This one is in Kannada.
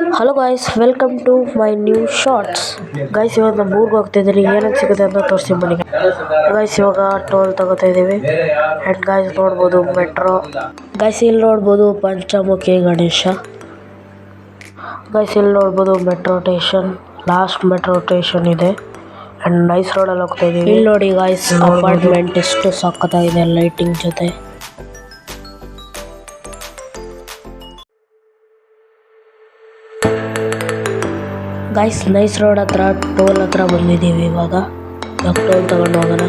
Hello guys, welcome to my new shorts. Guys, ಇವಾಗ ನಮ್ಮ ಊರಿಗೆ ಹೋಗ್ತಿದ್ದೀರಿ. ಏನೇನು ಸಿಗುತ್ತೆ ಅಂತ ತೋರಿಸಿ ಬನ್ನಿ. ಗೈಸ್, ಇವಾಗ ಟೋಲ್ ತಗೋತಾ ಇದ್ದೀವಿ. ಆ್ಯಂಡ್ ಗೈಸ್ ನೋಡ್ಬೋದು ಮೆಟ್ರೋ. ಗೈಸ್, ಇಲ್ಲಿ ನೋಡ್ಬೋದು ಪಂಚಮುಖಿ ಗಣೇಶ. ಗೈಸ್, ಇಲ್ಲಿ ನೋಡ್ಬೋದು metro station. Last metro station ಇದೆ. ಆ್ಯಂಡ್ ನೈಸ್ ರೋಡಲ್ಲಿ ಹೋಗ್ತಾ ಇದ್ದೀವಿ. ಇಲ್ಲಿ ನೋಡಿ ಗೈಸ್, ಅಪಾರ್ಟ್ಮೆಂಟ್ ಎಷ್ಟು ಸಕ್ಕತ್ತಾಗಿದೆ ಲೈಟಿಂಗ್ ಜೊತೆ. ಗೈಸ್, ನೈಸ್ ರೋಡ್ ಹತ್ರ ಟೋಲ್ ಹತ್ರ ಬಂದಿದ್ದೀವಿ. ಇವಾಗ ಟೋಲ್ ತಗೊಂಡು ಹೋಗೋಣ.